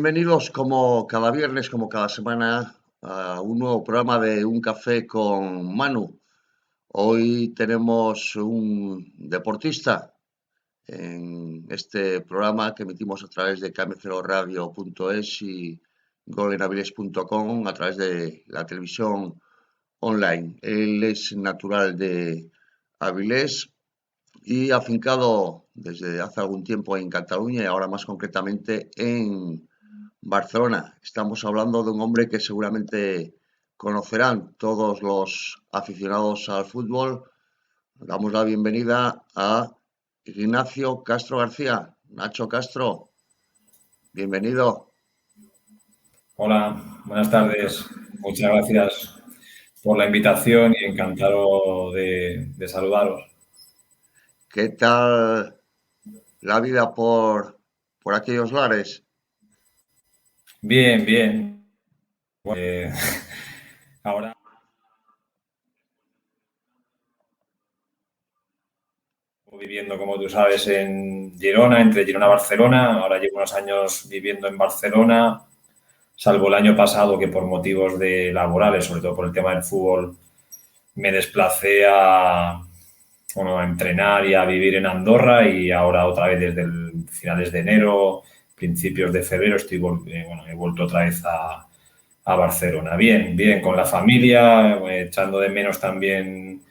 Bienvenidos como cada viernes, como cada semana, a un nuevo programa de Un Café con Manu. Hoy tenemos un deportista en este programa que emitimos a través de km0radio.es y golenaviles.com a través de la televisión online. Él es natural de Avilés y afincado desde hace algún tiempo en Cataluña y ahora más concretamente en Barcelona. Estamos hablando de un hombre que seguramente conocerán todos los aficionados al fútbol. Damos la bienvenida a Ignacio Castro García. Nacho Castro, bienvenido. Hola, buenas tardes. Muchas gracias por la invitación y encantado de saludaros. ¿Qué tal la vida por aquellos lares? Bien, bien. Eh, ahora viviendo, como tú sabes, en Girona, entre Girona y Barcelona. Ahora llevo unos años viviendo en Barcelona, salvo el año pasado que por motivos laborales, sobre todo por el tema del fútbol, me desplacé a entrenar y a vivir en Andorra y ahora otra vez desde finales de enero, principios de febrero, he vuelto otra vez a Barcelona. Bien, bien, con la familia, echando de menos también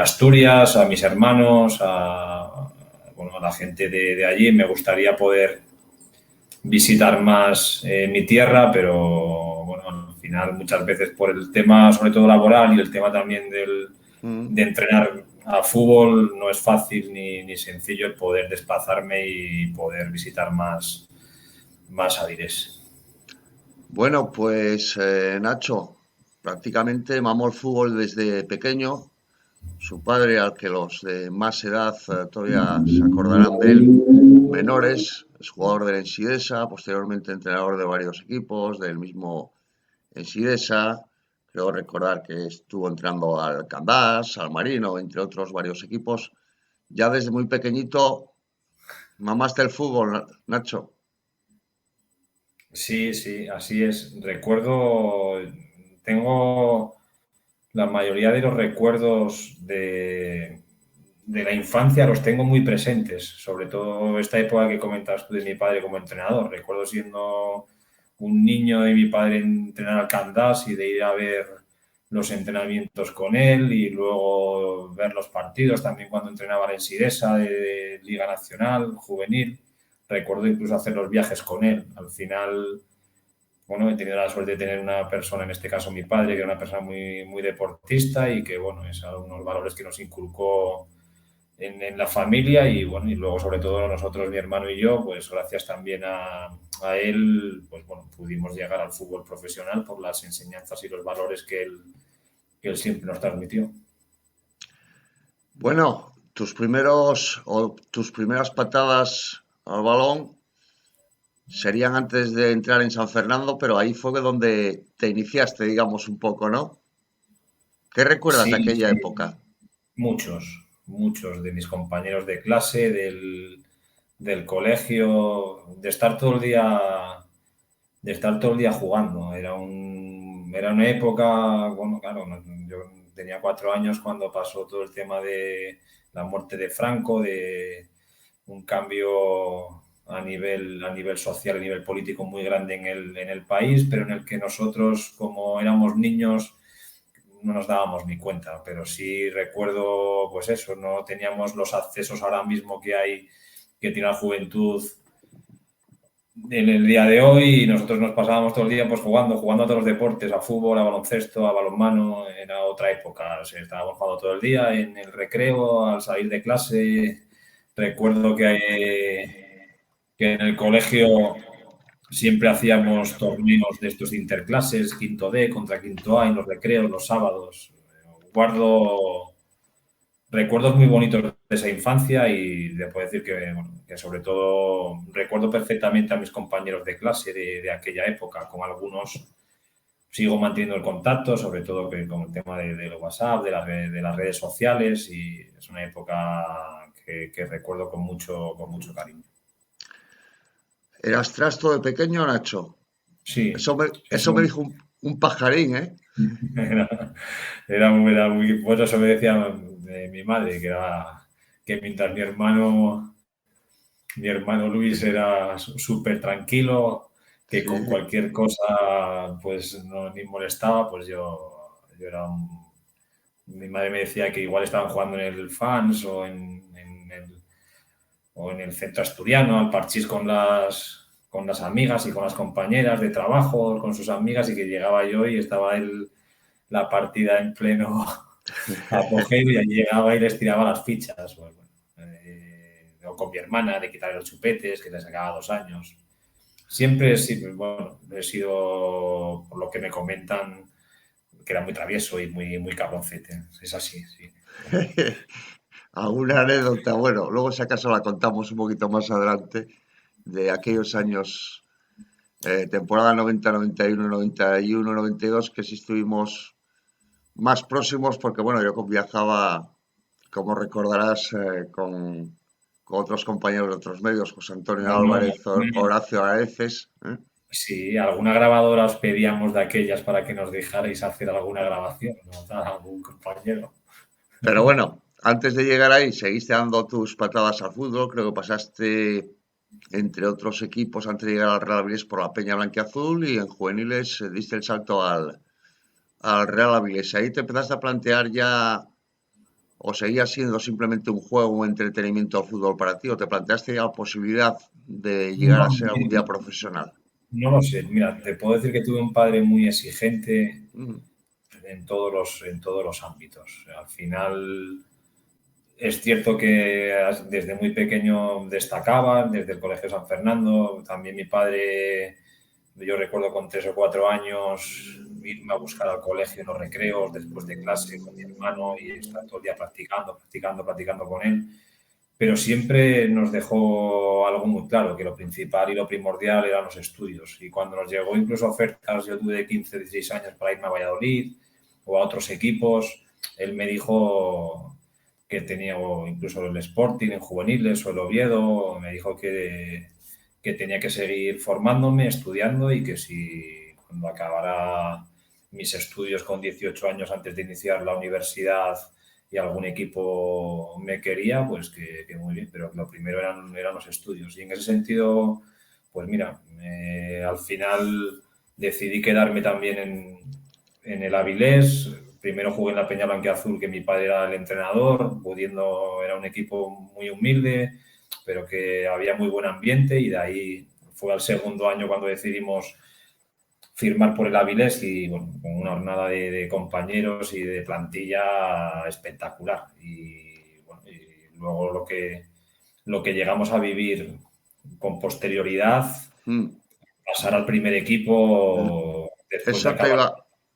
Asturias, a mis hermanos, a la gente de allí. Me gustaría poder visitar más mi tierra, pero bueno, al final muchas veces por el tema, sobre todo laboral y el tema también Mm. de entrenar a fútbol, no es fácil ni sencillo el poder desplazarme y poder visitar más Avilés. Bueno, pues Nacho, prácticamente mamó el fútbol desde pequeño. Su padre, al que los de más edad todavía se acordarán de él, menores, es jugador del Ensidesa, posteriormente entrenador de varios equipos, del mismo Ensidesa. Creo recordar que estuvo entrenando al Candás, al Marino, entre otros varios equipos. Ya desde muy pequeñito, mamaste el fútbol, Nacho. Sí, sí, así es. Tengo la mayoría de los recuerdos de la infancia los tengo muy presentes, sobre todo esta época que comentabas tú de mi padre como entrenador. Recuerdo siendo un niño de mi padre entrenar al Candás y de ir a ver los entrenamientos con él y luego ver los partidos, también cuando entrenaba en Sidesa de Liga Nacional, juvenil. Recuerdo incluso hacer los viajes con él. Al final, bueno, he tenido la suerte de tener una persona, en este caso mi padre, que era una persona muy, muy deportista y que, bueno, es unos valores que nos inculcó en la familia y, bueno, y luego sobre todo nosotros, mi hermano y yo, pues gracias también a él, pues bueno, pudimos llegar al fútbol profesional por las enseñanzas y los valores que él siempre nos transmitió. Bueno, tus primeras patadas al balón serían antes de entrar en San Fernando, pero ahí fue donde te iniciaste, digamos, un poco, ¿no? ¿Qué recuerdas de Sí, aquella sí, época? muchos de mis compañeros de clase, del colegio, de estar todo el día jugando. Era una época, bueno, claro, yo tenía 4 años cuando pasó todo el tema de la muerte de Franco, de un cambio a nivel social, a nivel político muy grande en el país, pero en el que nosotros, como éramos niños, no nos dábamos ni cuenta. Pero sí recuerdo, pues eso, no teníamos los accesos ahora mismo que tiene la juventud en el día de hoy y nosotros nos pasábamos todo el día pues jugando a todos los deportes, a fútbol, a baloncesto, a balonmano. Era otra época, o sea, estábamos jugando todo el día en el recreo, al salir de clase. Recuerdo que en el colegio siempre hacíamos torneos de estos interclases, quinto D contra quinto A en los recreos, los sábados. Guardo recuerdos muy bonitos de esa infancia y le puedo decir que, bueno, que sobre todo recuerdo perfectamente a mis compañeros de clase de aquella época. Con algunos sigo manteniendo el contacto, sobre todo con el tema del WhatsApp, de las redes sociales, y es una época que recuerdo con mucho cariño. ¿Eras trasto de pequeño, Nacho? Sí, Eso eso me dijo un pajarín, ¿eh? era, era muy, pues eso me decía mi madre, que mientras mi hermano Luis era súper tranquilo, que con Sí, cualquier cosa pues no ni molestaba, pues yo era un... Mi madre me decía que igual estaban jugando en el Fans o en el centro asturiano, al parchís con las amigas y con las compañeras de trabajo, con sus amigas, y que llegaba yo y estaba la partida en pleno apogeo y ahí llegaba y les tiraba las fichas. Pues, bueno, o con mi hermana, de quitarle los chupetes, que le sacaba 2 años. Siempre, sí, bueno, he sido, por lo que me comentan, que era muy travieso y muy cabroncete. Es así, sí. alguna anécdota. Bueno, luego si acaso la contamos un poquito más adelante de aquellos años, temporada 90, 91, 91, 92, que sí estuvimos más próximos porque, bueno, yo viajaba, como recordarás, con otros compañeros de otros medios, José Antonio Bueno, Álvarez, Horacio Areces, ¿eh? sí, alguna grabadora os pedíamos de aquellas para que nos dejarais hacer alguna grabación, ¿no? A algún compañero. Pero bueno, antes de llegar ahí, seguiste dando tus patadas al fútbol. Creo que pasaste, entre otros equipos, antes de llegar al Real Avilés, por la Peña Blanquiazul y en juveniles diste el salto al Real Avilés. Ahí te empezaste a plantear ya, o seguía siendo simplemente un juego, un entretenimiento al fútbol para ti, o te planteaste ya la posibilidad de llegar a No, ser algún día profesional. no lo sé. Mira, te puedo decir que tuve un padre muy exigente Mm, en todos los ámbitos. Al final, es cierto que desde muy pequeño destacaba, desde el Colegio San Fernando. También mi padre, yo recuerdo con 3 o 4 años irme a buscar al colegio en los recreos después de clase con mi hermano y estar todo el día practicando con él. Pero siempre nos dejó algo muy claro, que lo principal y lo primordial eran los estudios. Y cuando nos llegó incluso ofertas, yo tuve 15, 16 años para irme a Valladolid o a otros equipos, él me dijo que tenía o incluso el Sporting en juveniles o el Oviedo, me dijo que tenía que seguir formándome, estudiando y que si cuando acabara mis estudios con 18 años antes de iniciar la universidad y algún equipo me quería, pues que muy bien, pero lo primero eran los estudios. Y en ese sentido, pues mira, al final decidí quedarme también en el Avilés. Primero jugué en la Peña Blanquiazul, que mi padre era el entrenador, pudiendo, era un equipo muy humilde, pero que había muy buen ambiente, y de ahí fue al segundo año cuando decidimos firmar por el Avilés y bueno, con una jornada de compañeros y de plantilla espectacular. Y, bueno, y luego lo que llegamos a vivir con posterioridad, mm. pasar al primer equipo después de Eso te acabar iba, los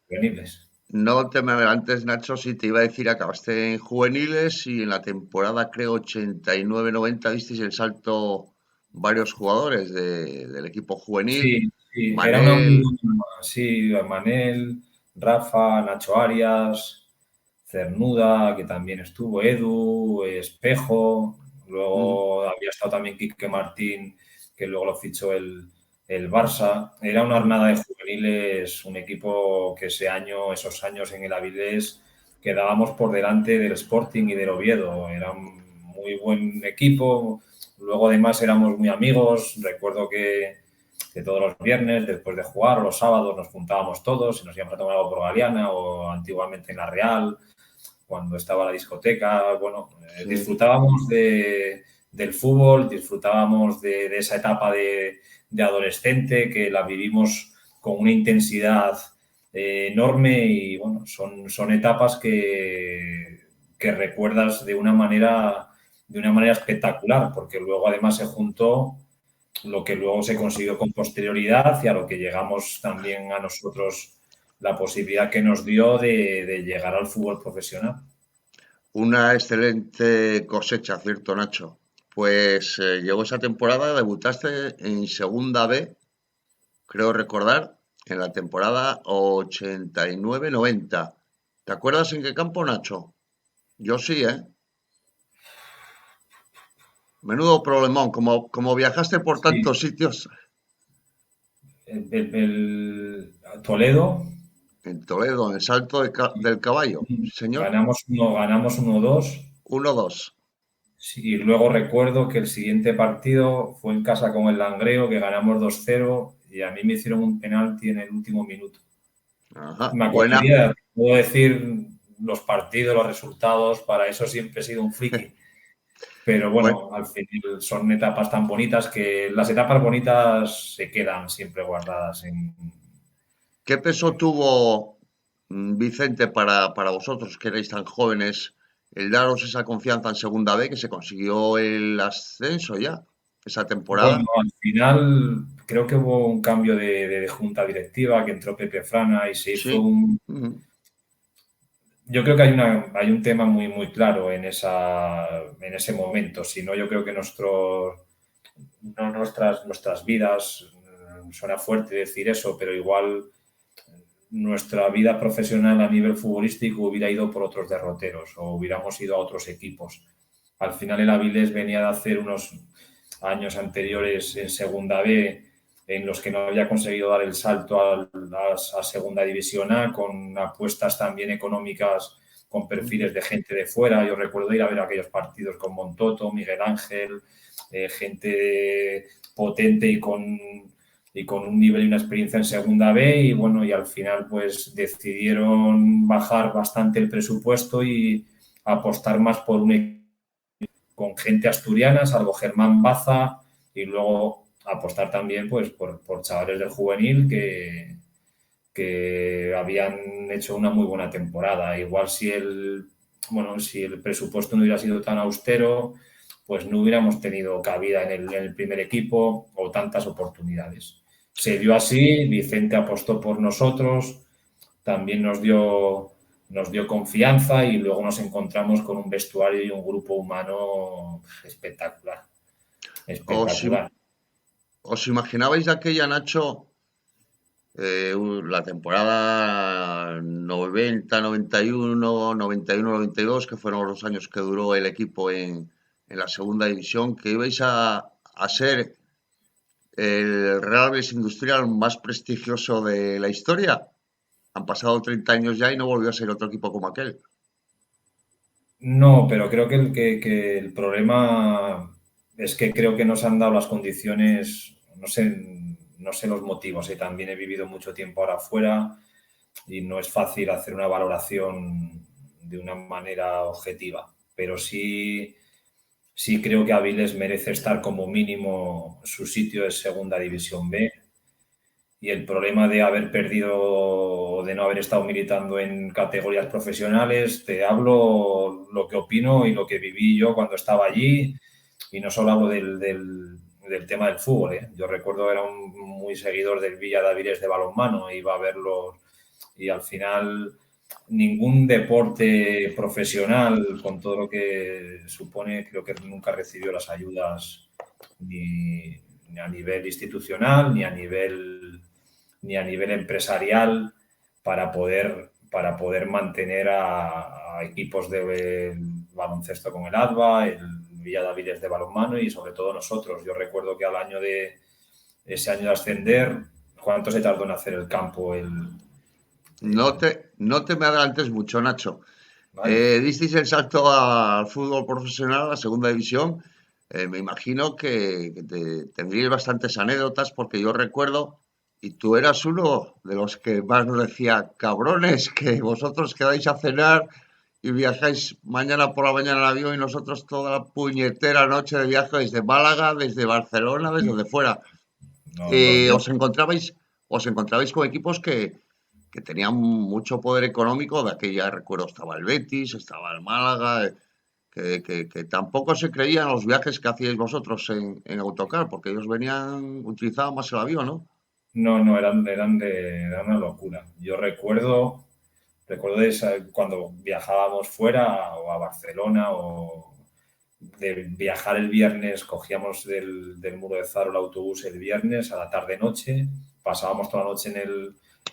juveniles. no te me adelantes, Nacho, si te iba a decir, acabaste en juveniles y en la temporada, creo, 89-90 disteis el salto varios jugadores del equipo juvenil, Sí, sí, era una muy Manel, buena, sí, Manel, Rafa, Nacho Arias, Cernuda, que también estuvo, Edu, Espejo, mm, luego había estado también Quique Martín, que luego lo fichó el Barça. Era una mm, hornada de juveniles, un equipo que esos años en el Avilés, quedábamos por delante del Sporting y del Oviedo. Era un muy buen equipo. Luego además éramos muy amigos. Recuerdo que todos los viernes, después de jugar, o los sábados, nos juntábamos todos y nos íbamos a tomar algo por Galiana o antiguamente en La Real, cuando estaba la discoteca. Bueno, sí. disfrutábamos del fútbol, disfrutábamos de esa etapa de adolescente que la vivimos con una intensidad enorme, y bueno, son etapas que recuerdas de una manera espectacular, porque luego además se juntó lo que luego se consiguió con posterioridad y a lo que llegamos también a nosotros, la posibilidad que nos dio de llegar al fútbol profesional. Una excelente cosecha, ¿cierto, Nacho? Pues llegó esa temporada, debutaste en Segunda B, creo recordar, en la temporada 89-90. ¿Te acuerdas en qué campo, Nacho? Yo sí, ¿eh? Menudo problemón, como viajaste por Sí, tantos sitios Toledo, en Toledo, en el Salto del Caballo, sí, señor. ganamos 1-2. 1-2. Sí, y luego recuerdo que el siguiente partido fue en casa con el Langreo, que ganamos 2-0 y a mí me hicieron un penalti en el último minuto. Ajá, Me buena. acordaría, puedo decir los partidos, los resultados, para eso siempre he sido un friki. Pero Buen- bueno, al final son etapas tan bonitas que las etapas bonitas se quedan siempre guardadas ¿Qué peso tuvo Vicente para vosotros que erais tan jóvenes el daros esa confianza en Segunda B que se consiguió el ascenso ya esa temporada? Bueno, al final creo que hubo un cambio de junta directiva, que entró Pepe Frana y se hizo Sí. un... Ujú. Yo creo que hay un tema muy claro en ese momento. Si no, yo creo que no nuestras vidas, suena fuerte decir eso, pero igual nuestra vida profesional a nivel futbolístico hubiera ido por otros derroteros o hubiéramos ido a otros equipos. Al final el Avilés venía de hacer unos años anteriores en Segunda B en los que no había conseguido dar el salto a Segunda División A con apuestas también económicas con perfiles de gente de fuera. Yo recuerdo ir a ver aquellos partidos con Montoto, Miguel Ángel, gente potente y con un nivel y una experiencia en Segunda B y bueno, y al final pues decidieron bajar bastante el presupuesto y apostar más por un equipo con gente asturiana, salvo Germán Baza, y luego apostar también pues por chavales del juvenil que habían hecho una muy buena temporada. Igual si el presupuesto no hubiera sido tan austero, pues no hubiéramos tenido cabida en el primer equipo o tantas oportunidades. Se dio así, Vicente apostó por nosotros, también nos dio confianza y luego nos encontramos con un vestuario y un grupo humano espectacular, ¿Os, im- espectacular. os imaginabais de aquella, Nacho, la temporada 90, 91, 91, 92, que fueron los años que duró el equipo en la segunda división, que ibais a ser el Real Betis Industrial más prestigioso de la historia? Han pasado 30 años ya y no volvió a ser otro equipo como aquel. No, pero creo que el problema es que creo que nos han dado las condiciones, no sé los motivos, también he vivido mucho tiempo ahora afuera y no es fácil hacer una valoración de una manera objetiva, pero sí creo que Avilés merece estar como mínimo su sitio de Segunda División B y el problema de haber perdido o de no haber estado militando en categorías profesionales, te hablo lo que opino y lo que viví yo cuando estaba allí y no solo hablo del tema del fútbol. ¿Eh? Yo recuerdo era un muy seguidor del Villa de Avilés de balonmano, iba a verlos y al final ningún deporte profesional con todo lo que supone creo que nunca recibió las ayudas ni a nivel institucional ni a nivel empresarial para poder mantener a equipos de baloncesto con el ADVA, el Villa Daviles de balonmano y sobre todo nosotros. Yo recuerdo que al año de ese año de ascender, ¿cuánto se tardó en hacer el campo? El No te me adelantes mucho, Nacho. vale. Disteis el salto al fútbol profesional, a la segunda división. Me imagino que tendríais bastantes anécdotas porque yo recuerdo, y tú eras uno de los que más nos decía, cabrones, que vosotros quedáis a cenar y viajáis mañana por la mañana en avión y nosotros toda la puñetera noche de viaje desde Málaga, desde Barcelona, desde donde fuera. No, los Os viajes. encontrabais con equipos que tenían mucho poder económico. De aquella recuerdo estaba el Betis, estaba el Málaga, que tampoco se creían los viajes que hacíais vosotros en autocar, porque ellos utilizaban más el avión, ¿no? No, era una locura. Yo recuerdo cuando viajábamos fuera o a Barcelona o de viajar el viernes, cogíamos del Muro de Faro el autobús el viernes a la tarde-noche, pasábamos toda la noche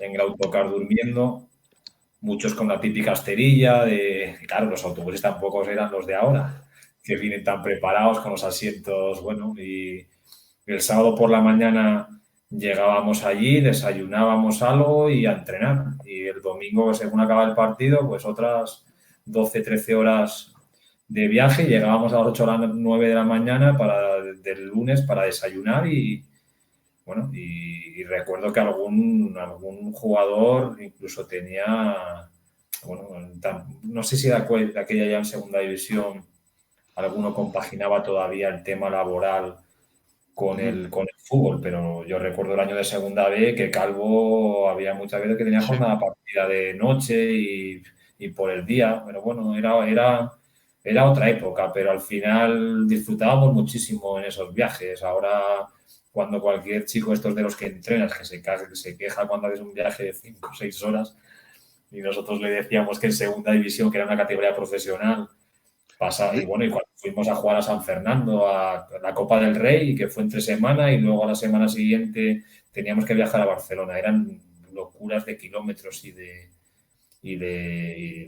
en el autocar durmiendo, muchos con la típica esterilla, claro, los autobuses tampoco eran los de ahora. que vienen tan preparados con los asientos, bueno, y el sábado por la mañana llegábamos allí, desayunábamos algo y a entrenar. Y el domingo, según acaba el partido, pues otras 12, 13 horas de viaje. Llegábamos a las 8 o las 9 de la mañana del lunes para desayunar y, bueno, y recuerdo que algún jugador incluso tenía, bueno, no sé si de aquella ya en segunda división alguno compaginaba todavía el tema laboral con el fútbol, pero yo recuerdo el año de segunda B que Calvo había muchas veces que tenía Sí. jornada partida de noche y por el día, pero bueno, era otra época, pero al final disfrutábamos muchísimo en esos viajes. Ahora, cuando cualquier chico estos de los que entrenas, que se queja cuando haces un viaje de 5 o 6 horas, y nosotros le decíamos que en segunda división, que era una categoría profesional, y bueno, y cuando fuimos a jugar a San Fernando, a la Copa del Rey, que fue entre semana, y luego a la semana siguiente teníamos que viajar a Barcelona. Eran locuras de kilómetros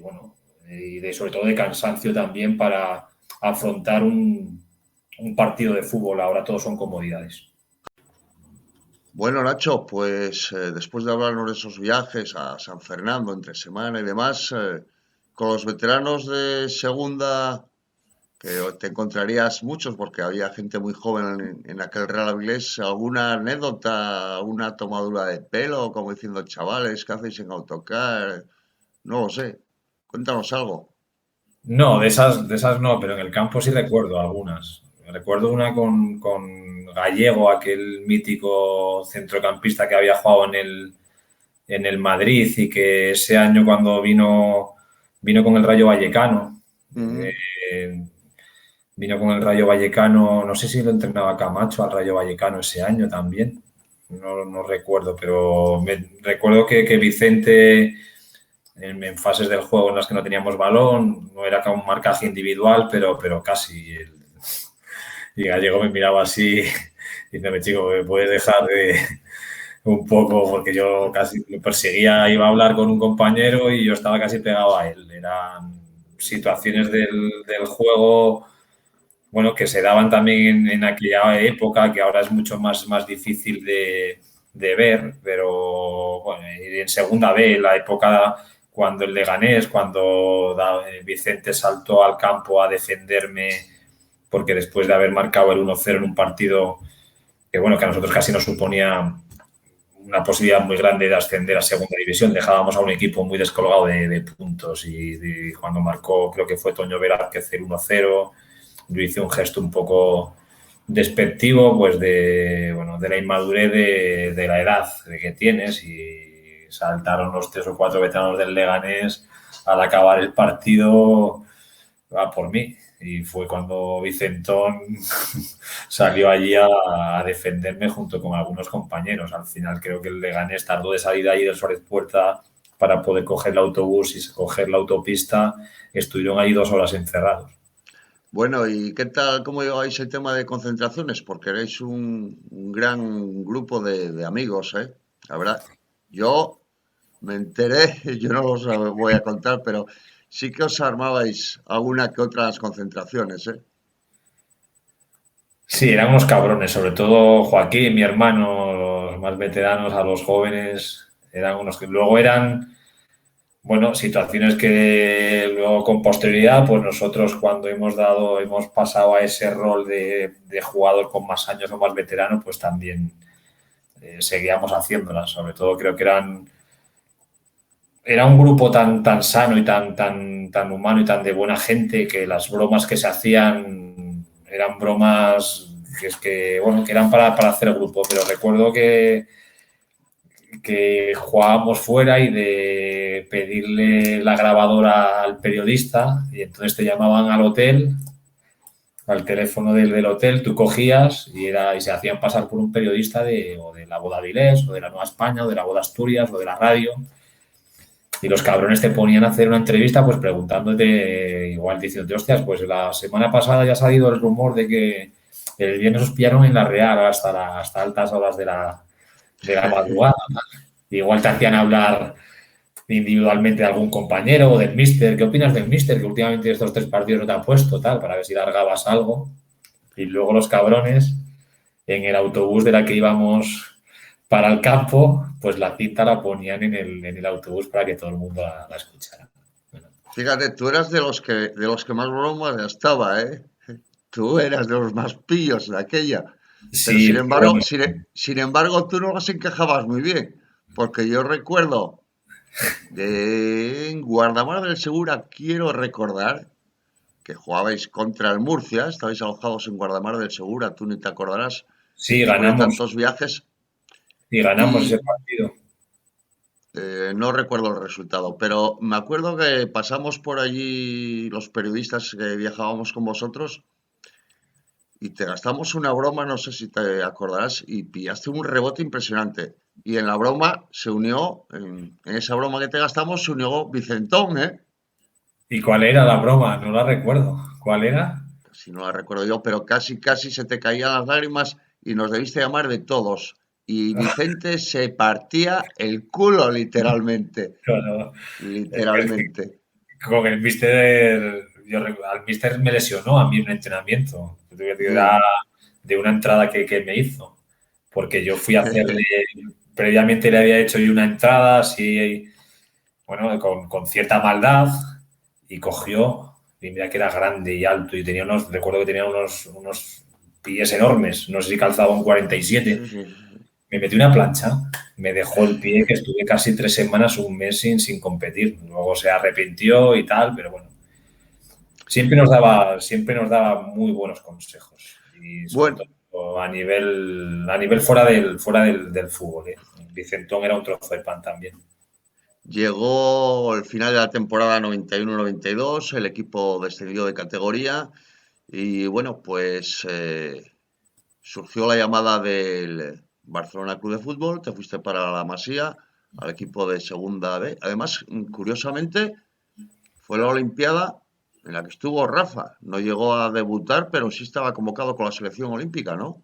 bueno, y sobre todo de cansancio también para afrontar un partido de fútbol. Ahora todos son comodidades. Bueno, Nacho, pues después de hablarnos de esos viajes a San Fernando entre semana y demás, con los veteranos de segunda, que te encontrarías muchos porque había gente muy joven en aquel Real Avilés, ¿alguna anécdota, una tomadura de pelo, como diciendo, chavales, qué hacéis en autocar? No lo sé, cuéntanos algo. No, de esas no, pero en el campo sí recuerdo algunas. Recuerdo una con Gallego, aquel mítico centrocampista que había jugado en el Madrid y que ese año cuando vino con el Rayo Vallecano, Mm. eh, vino con el Rayo Vallecano, no sé si lo entrenaba Camacho al Rayo Vallecano ese año también, no recuerdo, pero recuerdo que Vicente en fases del juego en las que no teníamos balón, no era como un marcaje individual, pero casi. Y Gallego me miraba así y me chico, ¿me puedes dejar de un poco? Porque yo casi lo perseguía, iba a hablar con un compañero y yo estaba casi pegado a él. Eran situaciones del juego, bueno, que se daban también en aquella época, que ahora es mucho más difícil de ver, pero bueno, en segunda B, la época cuando el Leganés, cuando Vicente saltó al campo a defenderme, porque después de haber marcado el 1-0 en un partido que, bueno, que a nosotros casi nos suponía una posibilidad muy grande de ascender a segunda división, dejábamos a un equipo muy descolgado de puntos y cuando marcó, creo que fue Toño Velázquez el 1-0, yo hice un gesto un poco despectivo, pues bueno, de la inmadurez de la edad de que tienes y saltaron los 3 o 4 veteranos del Leganés al acabar el partido a por mí. Y fue cuando Vicentón salió allí a defenderme junto con algunos compañeros. Al final creo que el Leganés tardó de salir allí del Suárez Puerta para poder coger el autobús y coger la autopista. Estuvieron ahí 2 horas encerrados. Bueno, ¿y qué tal, cómo lleváis el tema de concentraciones? Porque erais un gran grupo de amigos, ¿eh? La verdad, yo me enteré, yo no os lo voy a contar, pero sí que os armabais alguna que otras concentraciones, ¿eh? Sí, eran unos cabrones, sobre todo Joaquín, mi hermano, los más veteranos, a los jóvenes, eran unos que luego eran, bueno, situaciones que luego con posterioridad, pues nosotros cuando hemos pasado a ese rol de jugador con más años o más veterano, pues también seguíamos haciéndolas. Sobre todo creo que era un grupo tan sano y tan humano y tan de buena gente que las bromas que se hacían eran bromas bueno, que eran para hacer grupo. Pero recuerdo que jugábamos fuera y de pedirle la grabadora al periodista y entonces te llamaban al hotel, al teléfono del hotel, tú cogías y se hacían pasar por un periodista o de la Voz de Avilés, o de la Nueva España, o de la Voz de Asturias, o de la radio. Y los cabrones te ponían a hacer una entrevista pues preguntándote, igual diciéndote, hostias, pues la semana pasada ya ha salido el rumor de que el viernes os pillaron en la Real hasta altas horas de la madrugada. Igual te hacían hablar individualmente de algún compañero o del míster. ¿Qué opinas del míster? Que últimamente estos 3 partidos no te han puesto, tal, para ver si largabas algo. Y luego los cabrones, en el autobús de la que íbamos para el campo, pues la cinta la ponían en el autobús para que todo el mundo la escuchara. Bueno, Fíjate, tú eras de los que más bromas gastaba, ¿eh? Tú eras de los más pillos de aquella. Pero sí, sin pero embargo, bueno, sin embargo, tú no las encajabas muy bien. Porque yo recuerdo de en Guardamar del Segura, quiero recordar que jugabais contra el Murcia, estabais alojados en Guardamar del Segura, tú ni te acordarás, sí, después de ganamos tantos viajes, y ganamos ese y partido. no recuerdo el resultado, pero me acuerdo que pasamos por allí los periodistas que viajábamos con vosotros y te gastamos una broma, no sé si te acordarás, y pillaste un rebote impresionante. Y en la broma se unió, en esa broma que te gastamos, se unió Vicentón, ¿eh? ¿Y cuál era la broma? No la recuerdo. ¿Cuál era? Si no la recuerdo yo, pero casi, casi se te caían las lágrimas y nos debiste llamar de todos. Y Vicente se partía el culo, literalmente. Bueno, es que Literalmente. con el míster, al míster me lesionó a mí en un entrenamiento. Era Sí. de una entrada que me hizo. Porque yo fui a hacerle, previamente le había hecho yo una entrada así, bueno, con cierta maldad y cogió, y mira que era grande y alto y tenía recuerdo que tenía unos pies enormes, no sé si calzaba un 47. Sí, sí. Me metió una plancha, me dejó el pie que estuve casi 3 semanas, un mes sin competir. Luego se arrepintió y tal, pero bueno, siempre nos daba muy buenos consejos y sobre Bueno, todo a nivel fuera del fútbol, ¿eh? Vicentón era un trozo de pan también. llegó el final de la temporada 91-92, el equipo descendió de categoría y bueno, pues surgió la llamada del Barcelona Club de Fútbol, te fuiste para la Masía, al equipo de Segunda B. Además, curiosamente, fue la Olimpiada en la que estuvo Rafa. No llegó a debutar, pero sí estaba convocado con la selección olímpica, ¿no?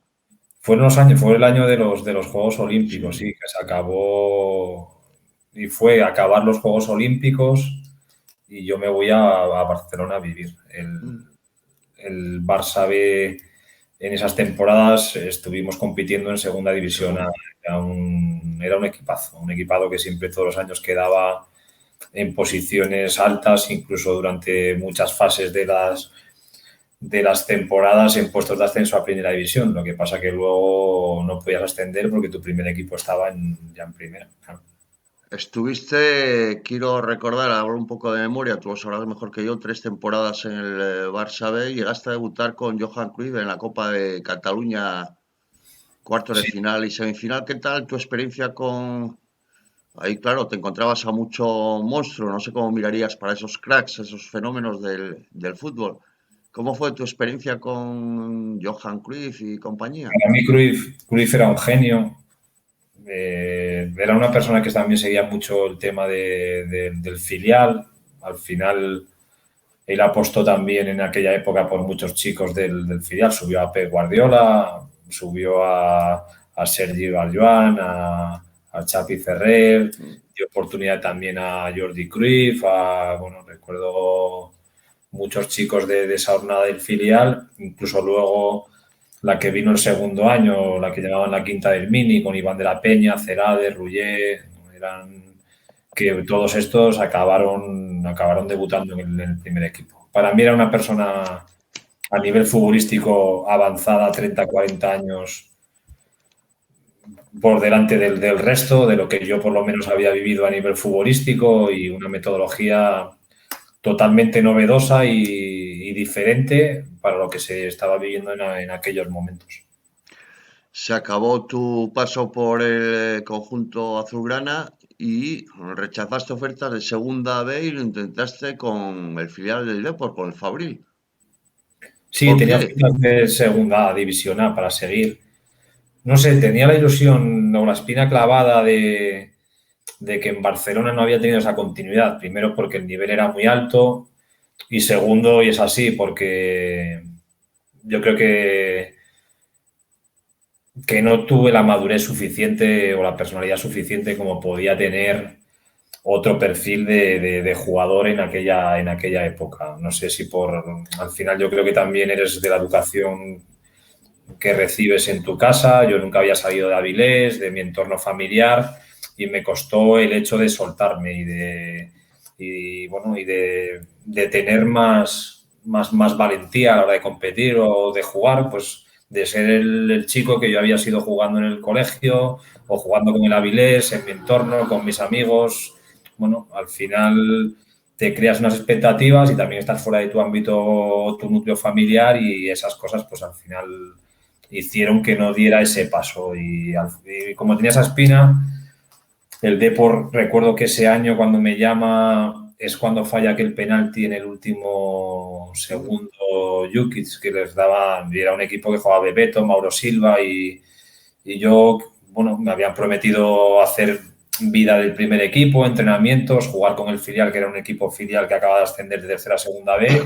Fue el año de los Juegos Olímpicos, Sí. sí, que se acabó y fue acabar los Juegos Olímpicos y yo me voy a Barcelona a vivir. Mm. El Barça B en esas temporadas estuvimos compitiendo en segunda En división. segunda. Era un equipazo, un equipado que siempre todos los años quedaba en posiciones altas, incluso durante muchas fases de las temporadas en puestos de ascenso a primera división. Lo que pasa que luego no podías ascender porque tu primer equipo estaba ya en primera. Claro. Quiero recordar, hablo un poco de memoria, tú lo sabrás mejor que yo, 3 temporadas en el Barça B y llegaste a debutar con Johan Cruyff en la Copa de Cataluña, cuartos de Sí, final y semifinal. ¿Qué tal tu experiencia con... Ahí, claro, te encontrabas a mucho monstruo, no sé cómo mirarías para esos cracks, esos fenómenos del fútbol. ¿Cómo fue tu experiencia con Johan Cruyff y compañía? para mí Cruyff era un genio. Era una persona que también seguía mucho el tema del filial. Al final, él apostó también en aquella época por muchos chicos del filial. Subió a Pep Guardiola, subió a Sergi Barjuan, a Xavi Ferrer, Mm. dio oportunidad también a Jordi Cruyff, bueno, recuerdo muchos chicos de esa jornada del filial, incluso luego la que vino el segundo año, la que llamaban la quinta del Mini, con Iván de la Peña, Cerade, Rullé, eran que todos estos acabaron debutando en el primer equipo. Para mí era una persona a nivel futbolístico avanzada, 30, 40 años por delante del resto, de lo que yo por lo menos había vivido a nivel futbolístico y una metodología totalmente novedosa y diferente para lo que se estaba viviendo en aquellos momentos. Se acabó tu paso por el conjunto azulgrana y rechazaste ofertas de segunda B y lo intentaste con el filial del Depor, con el Fabril. Sí, ¿Por tenía qué? ofertas de segunda división A para seguir. No sé, tenía la ilusión o la espina clavada de que en Barcelona no había tenido esa continuidad. Primero porque el nivel era muy alto y segundo, y es así, porque yo creo que no tuve la madurez suficiente o la personalidad suficiente como podía tener otro perfil de jugador en aquella época. No sé si al final yo creo que también eres de la educación que recibes en tu casa. Yo nunca había salido de Avilés, de mi entorno familiar, y me costó el hecho de soltarme y de tener más valentía a la hora de competir o de jugar, pues de ser el chico que yo había sido jugando en el colegio o jugando con el Avilés, en mi entorno, con mis amigos. Bueno, al final te creas unas expectativas y también estás fuera de tu ámbito, tu núcleo familiar, y esas cosas pues al final hicieron que no diera ese paso. Y como tenía esa espina, el Depor, recuerdo que ese año cuando me llama es cuando falla aquel penalti en el último segundo Jukic, que les daba, y era un equipo que jugaba Bebeto, Mauro Silva y yo, bueno, me habían prometido hacer vida del primer equipo, entrenamientos, jugar con el filial, que era un equipo filial que acaba de ascender de tercera a segunda B.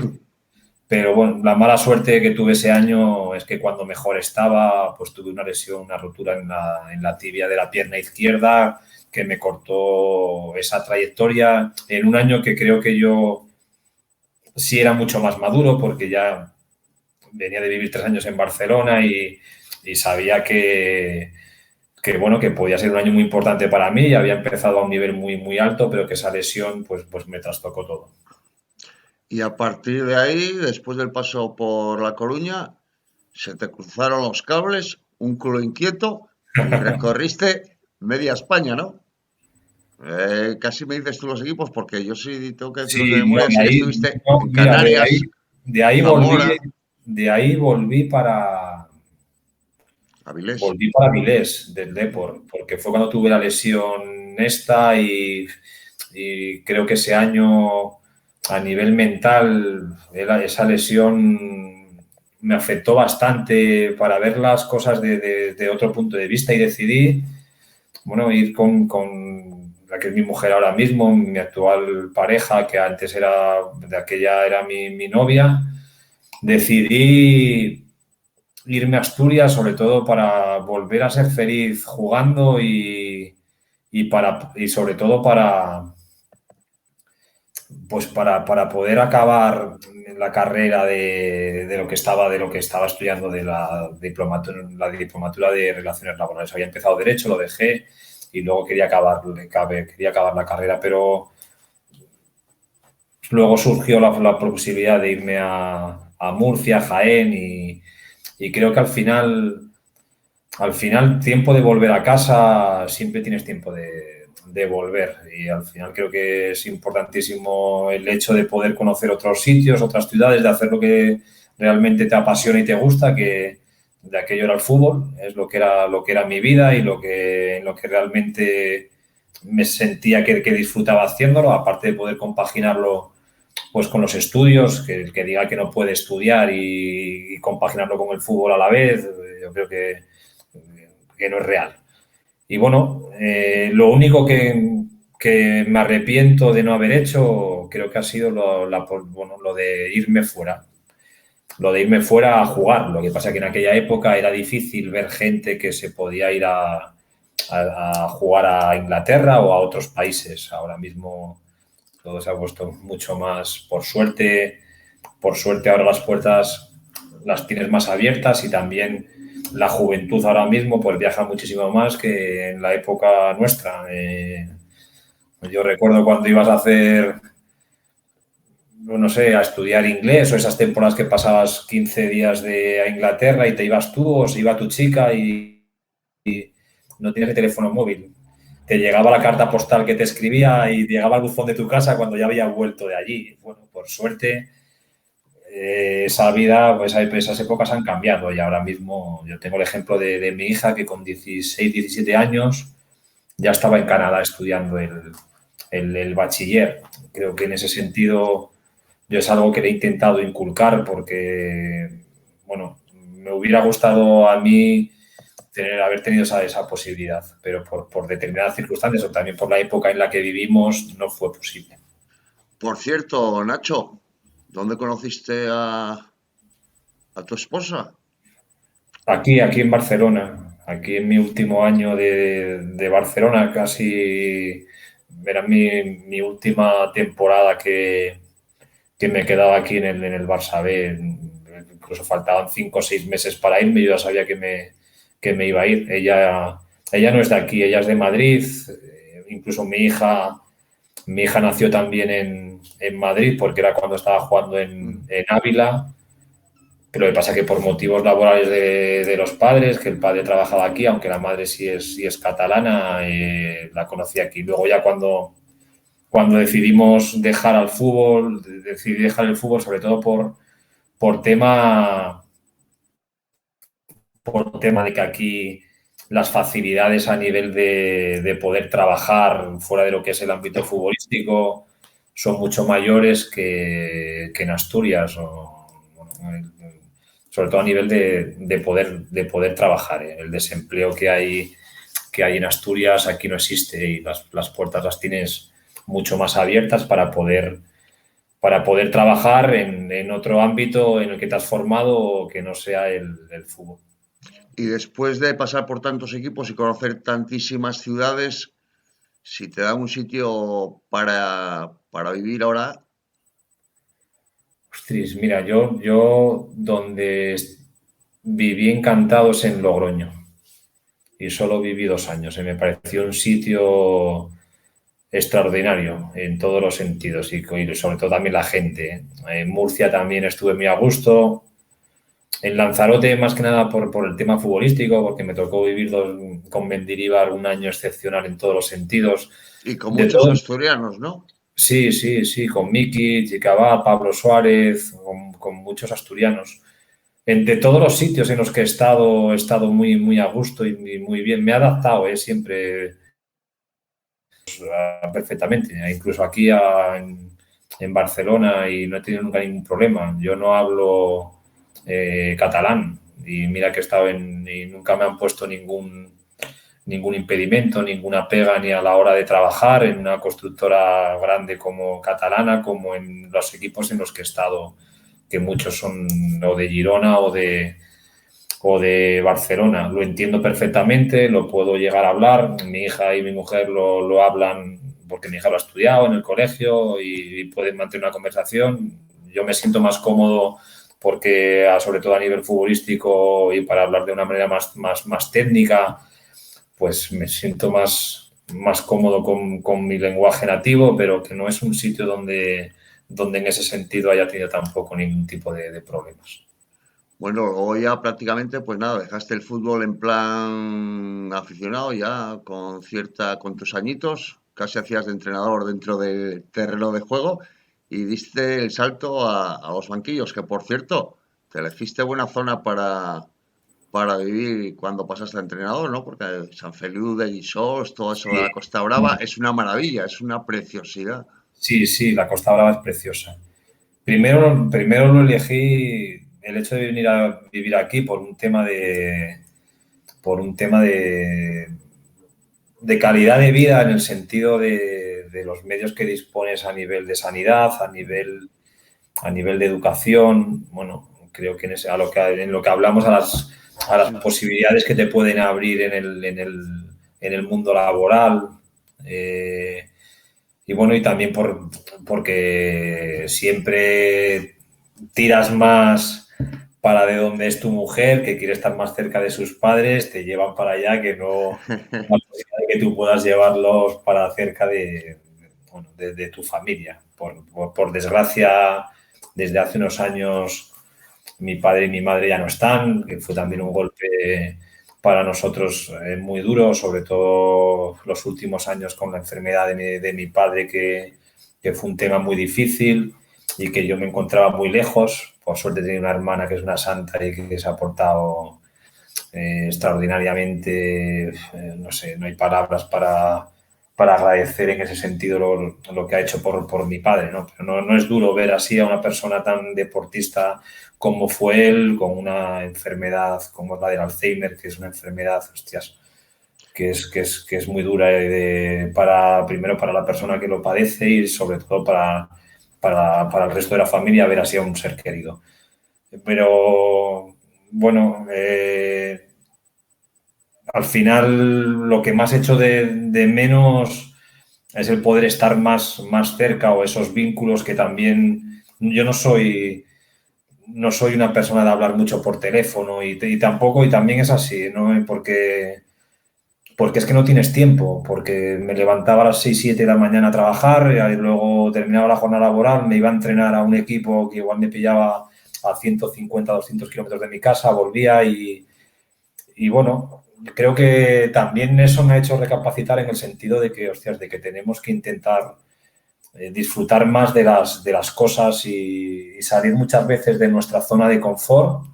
Pero bueno, la mala suerte que tuve ese año es que cuando mejor estaba, pues tuve una lesión, una rotura en la tibia de la pierna izquierda que me cortó esa trayectoria en un año que creo que yo sí era mucho más maduro porque ya venía de vivir 3 años en Barcelona y sabía bueno, que podía ser un año muy importante para mí y había empezado a un nivel muy, muy alto, pero que esa lesión pues me trastocó todo. Y a partir de ahí, después del paso por La Coruña, se te cruzaron los cables, un culo inquieto y recorriste media España, ¿no? Casi me dices tú los equipos porque yo sí tengo que decirlos de Sí, no, memoria. Sé de que ahí, estuviste no, en mira, Canarias, de ahí volví, Zamora, de ahí volví para, Avilés. volví para Avilés del Depor, porque fue cuando tuve la lesión esta y creo que ese año a nivel mental esa lesión me afectó bastante para ver las cosas de otro punto de vista y decidí, bueno, ir con la que es mi mujer ahora mismo, mi actual pareja, que antes de aquella era mi novia. Decidí irme a Asturias, sobre todo para volver a ser feliz jugando y sobre todo para poder acabar la carrera de lo que estaba estudiando de la diplomatura de Relaciones Laborales. Había empezado Derecho, lo dejé y luego quería acabar la carrera, pero luego surgió la posibilidad de irme a Murcia, Jaén y creo que al final, tiempo de volver a casa, siempre tienes tiempo de volver. Y al final creo que es importantísimo el hecho de poder conocer otros sitios, otras ciudades, de hacer lo que realmente te apasiona y te gusta, que de aquello era el fútbol, es lo que era mi vida y en lo que realmente me sentía que disfrutaba haciéndolo, aparte de poder compaginarlo pues con los estudios, que el que diga que no puede estudiar y compaginarlo con el fútbol a la vez, yo creo que no es real. Y bueno, lo único que me arrepiento de no haber hecho creo que ha sido lo de irme fuera. Lo de irme fuera a jugar. Lo que pasa es que en aquella época era difícil ver gente que se podía ir a jugar a Inglaterra o a otros países. Ahora mismo todo se ha puesto mucho más, por suerte ahora las puertas las tienes más abiertas y también la juventud ahora mismo pues viaja muchísimo más que en la época nuestra. Yo recuerdo cuando ibas a hacer, no sé, a estudiar inglés o esas temporadas que pasabas 15 días a Inglaterra y te ibas tú o se iba tu chica y no tienes el teléfono móvil. Te llegaba la carta postal que te escribía y llegaba al buzón de tu casa cuando ya había vuelto de allí. Bueno, por suerte, esa vida, pues esas épocas han cambiado y ahora mismo yo tengo el ejemplo de mi hija que con 16, 17 años ya estaba en Canadá estudiando el bachiller. Creo que en ese sentido yo es algo que le he intentado inculcar porque, bueno, me hubiera gustado a mí haber tenido esa posibilidad, pero por determinadas circunstancias o también por la época en la que vivimos no fue posible. Por cierto, Nacho, ¿dónde conociste a tu esposa? Aquí en Barcelona, aquí en mi último año de Barcelona, casi era mi última temporada que me quedaba aquí en el Barça B. Incluso faltaban 5 o 6 meses para irme, yo ya sabía que me iba a ir. Ella no es de aquí, ella es de Madrid. Incluso mi hija nació también en Madrid porque era cuando estaba jugando en Ávila. Pero lo que pasa es que por motivos laborales de los padres, que el padre trabajaba aquí, aunque la madre sí es catalana, la conocí aquí. Luego ya cuando decidí dejar el fútbol, sobre todo por tema, por tema de que aquí las facilidades a nivel de poder trabajar fuera de lo que es el ámbito futbolístico son mucho mayores que en Asturias, sobre todo a nivel de poder trabajar. El desempleo que hay en Asturias aquí no existe y las puertas las tienes mucho más abiertas para poder trabajar en otro ámbito en el que te has formado que no sea el fútbol. Y después de pasar por tantos equipos y conocer tantísimas ciudades, si te da un sitio para vivir ahora, Ostras, mira, yo donde viví encantado es en Logroño y solo viví 2 años. Me pareció un sitio extraordinario en todos los sentidos y sobre todo también la gente. En Murcia también estuve muy a gusto. En Lanzarote, más que nada por el tema futbolístico, porque me tocó vivir con Mendilibar un año excepcional en todos los sentidos. y con De muchos todo, asturianos, ¿no? sí, sí, sí, con Miki, Chicabá, Pablo Suárez, con muchos asturianos. De todos los sitios en los que he estado muy, muy a gusto y muy bien. Me he adaptado, siempre perfectamente, incluso aquí en Barcelona y no he tenido nunca ningún problema. Yo no hablo catalán y mira que he estado y nunca me han puesto ningún impedimento, ninguna pega ni a la hora de trabajar en una constructora grande como catalana, como en los equipos en los que he estado, que muchos son o de Girona o de Barcelona. Lo entiendo perfectamente, lo puedo llegar a hablar. Mi hija y mi mujer lo hablan porque mi hija lo ha estudiado en el colegio y pueden mantener una conversación. Yo me siento más cómodo porque, sobre todo a nivel futbolístico y para hablar de una manera más técnica, pues me siento más cómodo con mi lenguaje nativo, pero que no es un sitio donde en ese sentido haya tenido tampoco ningún tipo de problemas. Bueno, luego ya prácticamente, pues nada, dejaste el fútbol en plan aficionado ya con tus añitos, casi hacías de entrenador dentro del terreno de juego y diste el salto a los banquillos, que por cierto, te elegiste buena zona para vivir cuando pasaste a entrenador, ¿no? Porque San Feliu de Guíxols, todo eso de la Sí. Costa Brava, es una maravilla, es una preciosidad. Sí, sí, la Costa Brava es preciosa. Primero lo elegí el hecho de venir a vivir aquí por un tema de calidad de vida en el sentido de los medios que dispones a nivel de sanidad, a nivel de educación. Bueno, creo que en lo que hablamos a las Sí. posibilidades que te pueden abrir en el mundo laboral. eh, y bueno, y también porque siempre tiras más para de donde es tu mujer, que quiere estar más cerca de sus padres, te llevan para allá, que no la posibilidad de que tú puedas llevarlos para cerca bueno, de tu familia. Por desgracia, desde hace unos años mi padre y mi madre ya no están, que fue también un golpe para nosotros muy duro, sobre todo los últimos años con la enfermedad de mi padre, que fue un tema muy difícil y que yo me encontraba muy lejos. Por suerte tenía una hermana que es una santa y que se ha portado extraordinariamente, no sé, no hay palabras para agradecer en ese sentido lo que ha hecho por mi padre, ¿no? Pero no es duro ver así a una persona tan deportista como fue él, con una enfermedad como la del Alzheimer, que es una enfermedad, hostias, que es muy dura primero para la persona que lo padece y sobre todo para el resto de la familia ver así a un ser querido. Pero bueno, al final lo que más echo de menos es el poder estar más cerca, o esos vínculos que también yo no soy una persona de hablar mucho por teléfono y tampoco, y también es así, ¿no? Porque es que no tienes tiempo, porque me levantaba a las 6 7 de la mañana a trabajar y luego terminaba la jornada laboral, me iba a entrenar a un equipo que igual me pillaba a 150, 200 kilómetros de mi casa, volvía y bueno, creo que también eso me ha hecho recapacitar en el sentido de que, hostias, de que tenemos que intentar disfrutar más de las cosas y salir muchas veces de nuestra zona de confort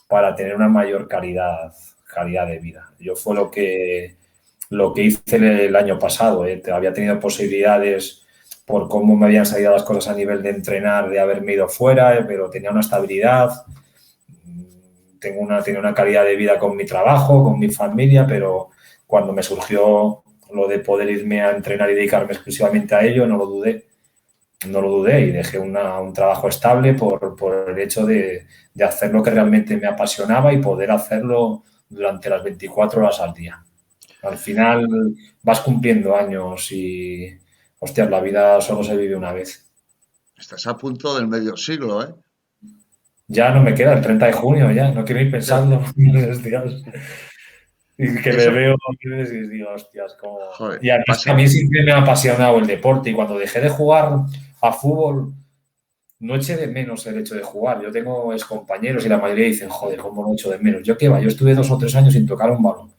para tener una mayor calidad de vida. Yo fue lo que hice el año pasado. Había tenido posibilidades por cómo me habían salido las cosas a nivel de entrenar, de haberme ido fuera, pero tenía una estabilidad, tenía una calidad de vida con mi trabajo, con mi familia, pero cuando me surgió lo de poder irme a entrenar y dedicarme exclusivamente a ello, no lo dudé y dejé un trabajo estable por el hecho de hacer lo que realmente me apasionaba y poder hacerlo durante las 24 horas al día. Al final vas cumpliendo años y, hostias, la vida solo se vive una vez. Estás a punto del medio siglo, ¿eh? Ya no me queda el 30 de junio, ya, no quiero ir Ya. pensando. Hostias. Y que me Eso, veo y digo, hostias, como... joder, Y a pasa. mí siempre me ha apasionado el deporte y cuando dejé de jugar a fútbol, no eché de menos el hecho de jugar. Yo tengo excompañeros y la mayoría dicen, joder, ¿cómo no echo de menos? Yo qué va, yo estuve 2 o 3 años sin tocar un balón.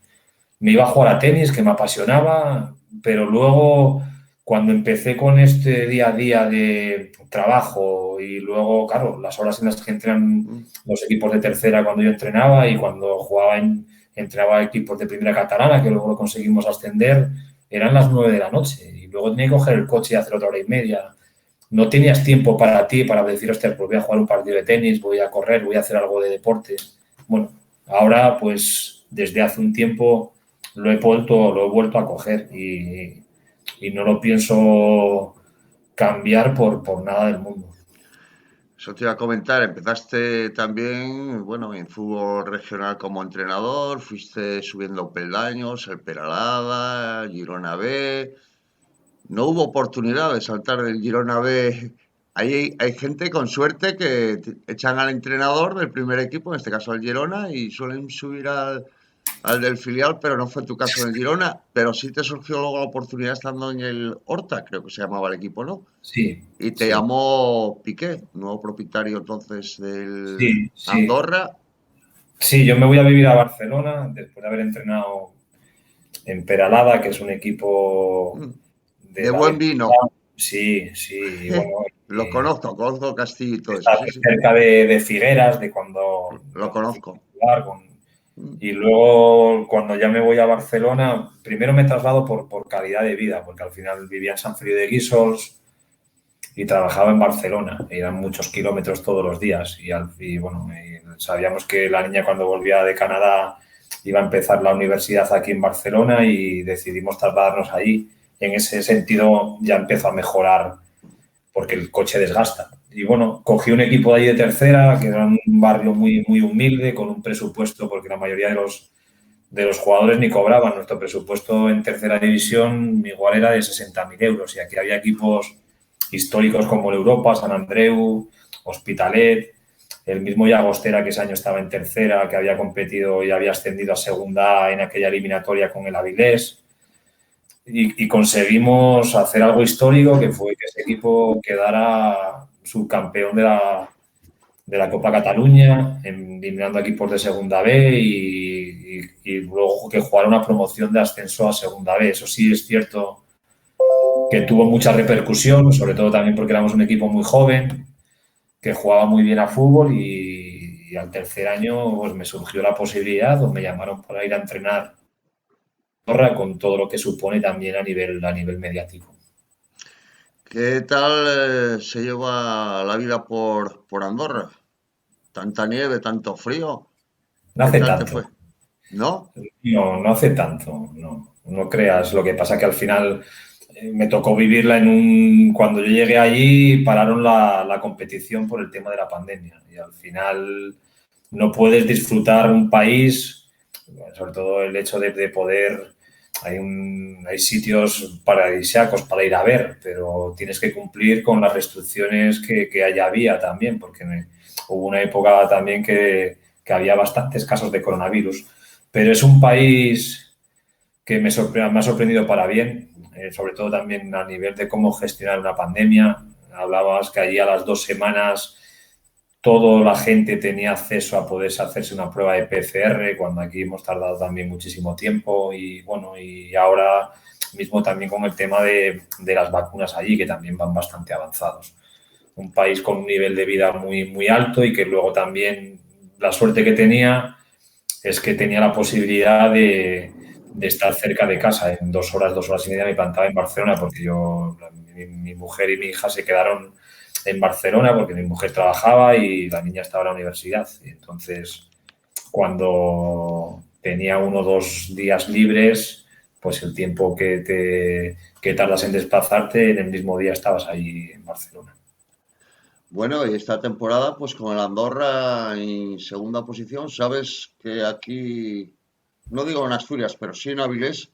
Me iba a jugar a tenis, que me apasionaba, pero luego cuando empecé con este día a día de trabajo y luego, claro, las horas en las que entran Mm. los equipos de tercera cuando yo entrenaba y cuando entrenaba equipos de primera catalana, que luego lo conseguimos ascender, eran las 9 de la noche y luego tenía que coger el coche y hacer otra hora y media. No tenías tiempo para ti, para decir, hostia, pues voy a jugar un partido de tenis, voy a correr, voy a hacer algo de deporte. Bueno, ahora pues desde hace un tiempo lo he vuelto a coger y no lo pienso cambiar por nada del mundo. Eso te iba a comentar, empezaste también, bueno, en fútbol regional como entrenador, fuiste subiendo peldaños, el Peralada, Girona B. No hubo oportunidad de saltar del Girona B. Ahí hay gente con suerte que echan al entrenador del primer equipo, en este caso al Girona, y suelen subir al del filial, pero no fue tu caso en el Girona, pero sí te surgió luego la oportunidad estando en el Horta, creo que se llamaba el equipo, ¿no? Sí, Y te sí, llamó Piqué, nuevo propietario entonces del sí, sí. Andorra. Sí, yo me voy a vivir a Barcelona después de haber entrenado en Peralada, que es un equipo Mm, de de la buen vino. Avenida. Sí, sí, y bueno, Lo conozco Castillo y todo eso, está sí, sí, cerca de Figueras, de cuando lo fui conozco. titular Mm, y luego cuando ya me voy a Barcelona, primero me traslado por calidad de vida, porque al final vivía en San Feliu de Guíxols y trabajaba en Barcelona. Eran muchos kilómetros todos los días y bueno, sabíamos que la niña cuando volvía de Canadá iba a empezar la universidad aquí en Barcelona y decidimos trasladarnos allí. En ese sentido ya empezó a mejorar porque el coche desgasta. Y bueno, cogí un equipo de allí de tercera, que era un barrio muy humilde, con un presupuesto, porque la mayoría de los jugadores ni cobraban. Nuestro presupuesto en tercera división igual era de 60.000 euros. Y aquí había equipos históricos como el Europa, San Andreu, Hospitalet, el mismo Llagostera, que ese año estaba en tercera, que había competido y había ascendido a segunda A en aquella eliminatoria con el Avilés. Y conseguimos hacer algo histórico, que fue que ese equipo quedara subcampeón de la Copa Cataluña, eliminando equipos de Segunda B y luego que jugara una promoción de ascenso a Segunda B. Eso sí es cierto que tuvo mucha repercusión, sobre todo también porque éramos un equipo muy joven, que jugaba muy bien a fútbol y al tercer año pues, me surgió la posibilidad o me llamaron para ir a entrenar con todo lo que supone también a nivel mediático. ¿Qué tal se lleva la vida por Andorra? ¿Tanta nieve, tanto frío? No ¿Qué hace tal te tanto, fue? ¿No? no, no hace tanto, no, no creas. Lo que pasa que al final me tocó vivirla cuando yo llegué allí pararon la competición por el tema de la pandemia y al final no puedes disfrutar un país, sobre todo el hecho de poder hay sitios paradisíacos para ir a ver, pero tienes que cumplir con las restricciones que allá había también, porque hubo una época también que había bastantes casos de coronavirus. Pero es un país que me ha sorprendido para bien, sobre todo también a nivel de cómo gestionar una pandemia. Hablabas que allí a las 2 semanas toda la gente tenía acceso a poderse hacerse una prueba de PCR, cuando aquí hemos tardado también muchísimo tiempo y bueno, y ahora mismo también con el tema de las vacunas allí, que también van bastante avanzados. Un país con un nivel de vida muy, muy alto y que luego también la suerte que tenía es que tenía la posibilidad de estar cerca de casa. En 2 horas, 2 horas y media me plantaba en Barcelona porque mi mujer y mi hija se quedaron en Barcelona porque mi mujer trabajaba y la niña estaba en la universidad. Y entonces, cuando tenía 1 o 2 días libres, pues el tiempo que tardas en desplazarte, en el mismo día estabas ahí en Barcelona. Bueno, y esta temporada, pues con el Andorra en segunda posición, sabes que aquí, no digo en Asturias, pero sí en Avilés,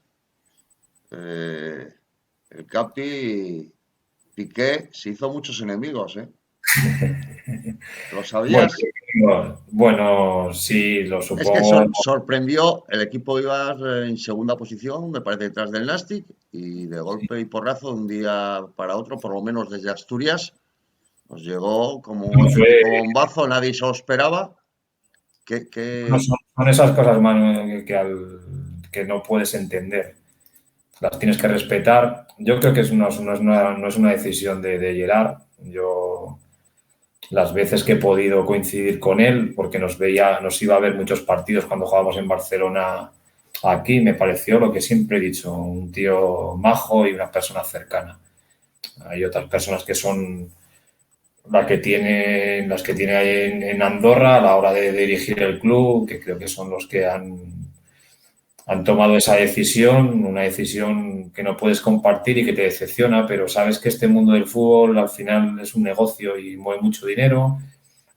eh, el Capi Piqué se hizo muchos enemigos, ¿eh? ¿Lo Bueno, sabías? bueno, sí, lo Es que supongo. sorprendió, el equipo iba en segunda posición, me parece, detrás del Nastic, y de golpe y porrazo, de un día para otro, por lo menos desde Asturias, nos llegó como un No auténtico fue, bombazo, nadie se lo esperaba. no Que son esas cosas, Manu, que no puedes entender. Las tienes que respetar. Yo creo que no es una decisión de Gerard. Yo, las veces que he podido coincidir con él, porque nos iba a ver muchos partidos cuando jugábamos en Barcelona aquí, me pareció lo que siempre he dicho, un tío majo y una persona cercana. Hay otras personas que son las que tiene ahí en Andorra a la hora de dirigir el club, que creo que son los que han tomado esa decisión, una decisión que no puedes compartir y que te decepciona, pero sabes que este mundo del fútbol al final es un negocio y mueve mucho dinero,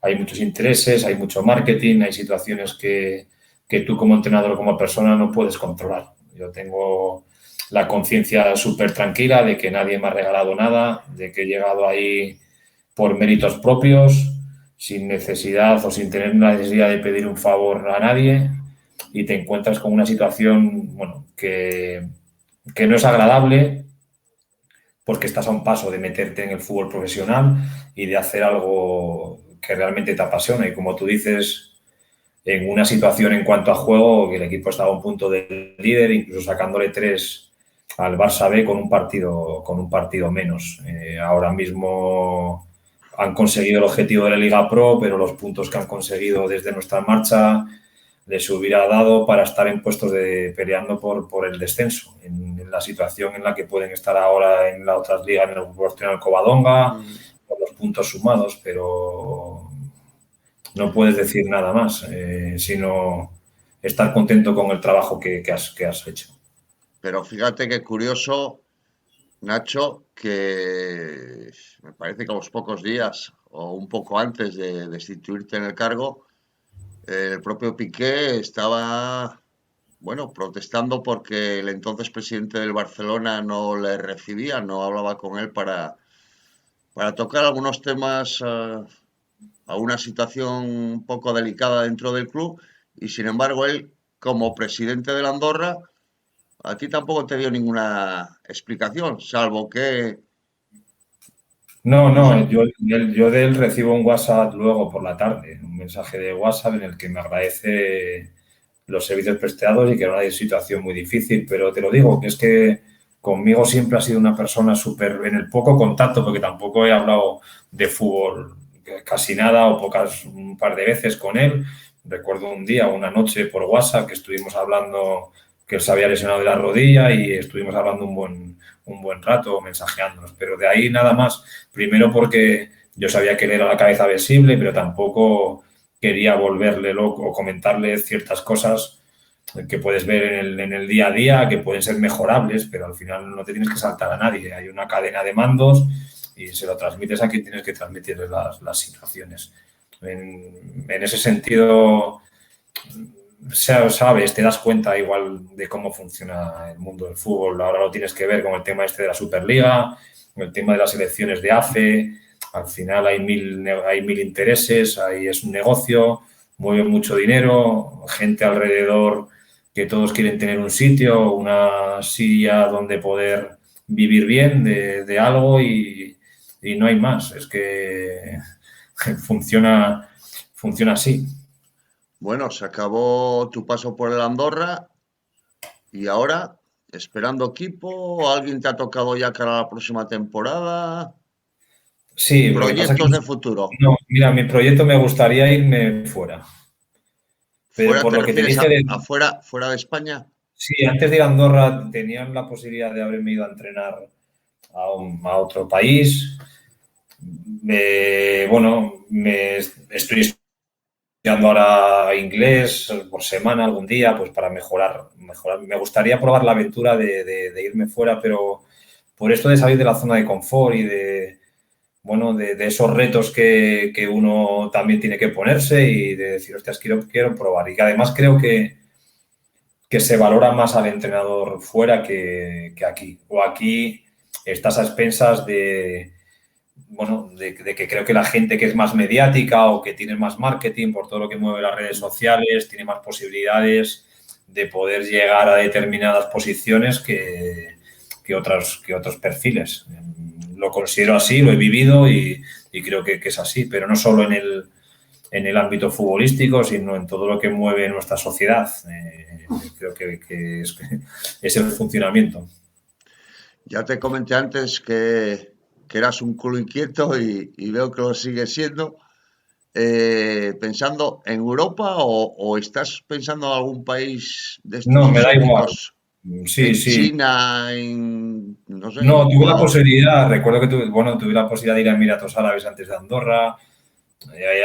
hay muchos intereses, hay mucho marketing, hay situaciones que tú como entrenador o como persona no puedes controlar. Yo tengo la conciencia súper tranquila de que nadie me ha regalado nada, de que he llegado ahí por méritos propios, sin necesidad o sin tener la necesidad de pedir un favor a nadie, y te encuentras con una situación, bueno, que no es agradable porque estás a un paso de meterte en el fútbol profesional y de hacer algo que realmente te apasiona. Y como tú dices, en una situación en cuanto a juego, que el equipo estaba a un punto del líder, incluso sacándole 3 al Barça B con un partido menos. Ahora mismo han conseguido el objetivo de la Liga Pro, pero los puntos que han conseguido desde nuestra marcha les hubiera dado para estar en puestos de peleando por el descenso. En la situación en la que pueden estar ahora en las otras ligas, en el Portugal, en el Covadonga, mm, por los puntos sumados, pero no puedes decir nada más, sino estar contento con el trabajo que has hecho. pero fíjate qué curioso, Nacho, que me parece que a los pocos días o un poco antes de destituirte en el cargo, el propio Piqué estaba, bueno, protestando porque el entonces presidente del Barcelona no le recibía, no hablaba con él para tocar algunos temas, a una situación un poco delicada dentro del club, y sin embargo él, como presidente de la Andorra, a ti tampoco te dio ninguna explicación, salvo que, No, no sé, no, yo de él recibo un WhatsApp luego por la tarde, un mensaje de WhatsApp en el que me agradece los servicios prestados y que era una situación muy difícil, pero te lo digo, que es que conmigo siempre ha sido una persona súper en el poco contacto, porque tampoco he hablado de fútbol casi nada o pocas, un par de veces con él. Recuerdo un día, una noche por WhatsApp que estuvimos hablando, que él se había lesionado de la rodilla y estuvimos hablando un buen rato mensajeándonos, pero de ahí nada más. Primero porque yo sabía que él era la cabeza visible, pero tampoco quería volverle loco o comentarle ciertas cosas que puedes ver en el día a día, que pueden ser mejorables, pero al final no te tienes que saltar a nadie. Hay una cadena de mandos y se lo transmites a quien tienes que transmitirle las situaciones. En ese sentido, sabes, te das cuenta igual de cómo funciona el mundo del fútbol. Ahora lo tienes que ver con el tema este de la Superliga, con el tema de las elecciones de AFE. Al final hay mil intereses, ahí es un negocio, mueve mucho dinero, gente alrededor que todos quieren tener un sitio, una silla donde poder vivir bien de algo y no hay más. Es que funciona así. Bueno, se acabó tu paso por el Andorra y ahora, esperando equipo, ¿alguien te ha tocado ya cara a la próxima temporada? Sí, lo que pasa es que Proyectos de futuro. no, mira, mi proyecto me gustaría irme fuera, pero ¿Fuera por te lo que te refieres dije afuera, fuera de España? sí, antes de ir a Andorra tenían la posibilidad de haberme ido a entrenar a otro país. Me estoy estudiando ahora inglés por semana algún día, pues para mejorar. Me gustaría probar la aventura de irme fuera, pero por esto de salir de la zona de confort y de esos retos que uno también tiene que ponerse y de decir, hostias, quiero probar. Y que además creo que se valora más al entrenador fuera que aquí. O aquí estás a expensas de que creo que la gente que es más mediática o que tiene más marketing por todo lo que mueve las redes sociales, tiene más posibilidades de poder llegar a determinadas posiciones que otros perfiles. Lo considero así, lo he vivido y creo que es así, pero no solo en el ámbito futbolístico, sino en todo lo que mueve nuestra sociedad. Creo que es el funcionamiento. Ya te comenté antes que eras un culo inquieto y veo que lo sigues siendo. ¿Pensando en Europa o estás pensando en algún país de estos No, me da igual. exóticos? Sí, ¿En sí. China, en, no sé, en No, tuve la Ecuador? posibilidad, recuerdo que tuve la posibilidad de ir a Emiratos Árabes antes de Andorra.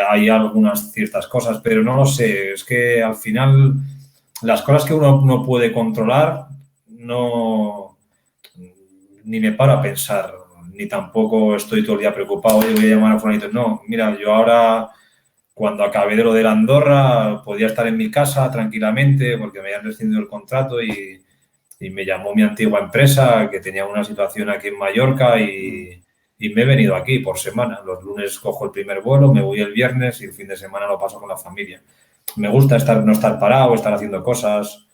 Hay algunas ciertas cosas, pero no lo sé. Es que al final las cosas que uno no puede controlar, no ni me paro a pensar, ni tampoco estoy todo el día preocupado, oye, voy a llamar a fulanito. No, mira, yo ahora, cuando acabé de lo de la Andorra, podía estar en mi casa tranquilamente porque me habían rescindido el contrato y me llamó mi antigua empresa que tenía una situación aquí en Mallorca Mm. y me he venido aquí por semana. Los lunes cojo el primer vuelo, me voy el viernes y el fin de semana lo paso con la familia. Me gusta no estar parado, estar haciendo cosas,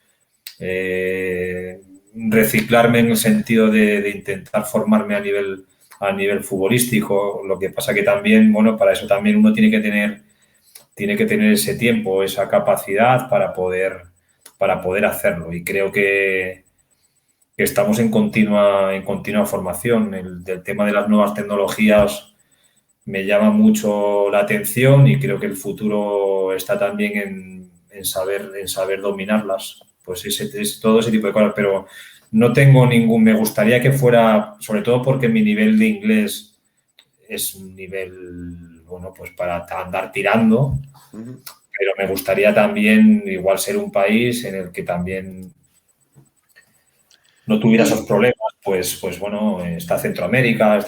eh, reciclarme en el sentido de intentar formarme a nivel futbolístico. Lo que pasa que también, bueno, para eso también uno tiene que tener ese tiempo, esa capacidad para poder hacerlo. Y creo que estamos en continua formación. Del tema de las nuevas tecnologías me llama mucho la atención y creo que el futuro está también en saber dominarlas. Pues todo ese tipo de cosas, pero no tengo me gustaría que fuera, sobre todo porque mi nivel de inglés es un nivel, bueno, pues para andar tirando, Ujú. pero me gustaría también igual ser un país en el que también no tuviera esos Y problemas, pues bueno, está Centroamérica,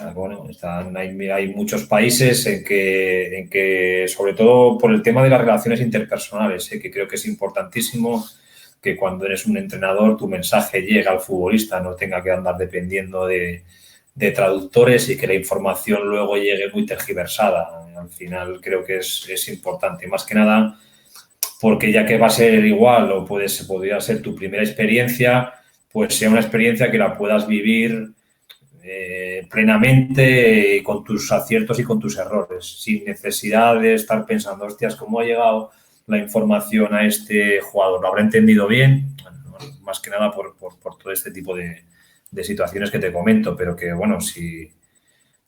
hay muchos países en que, sobre todo por el tema de las relaciones interpersonales, que creo que es importantísimo que cuando eres un entrenador tu mensaje llegue al futbolista, no tenga que andar dependiendo de traductores y que la información luego llegue muy tergiversada. Al final creo que es importante, más que nada porque ya que va a ser igual o podría ser tu primera experiencia, pues sea una experiencia que la puedas vivir plenamente con tus aciertos y con tus errores, sin necesidad de estar pensando, hostias, ¿cómo ha llegado la información a este jugador? ¿Lo habrá entendido bien? Bueno, más que nada por todo este tipo de situaciones que te comento, pero que, bueno, si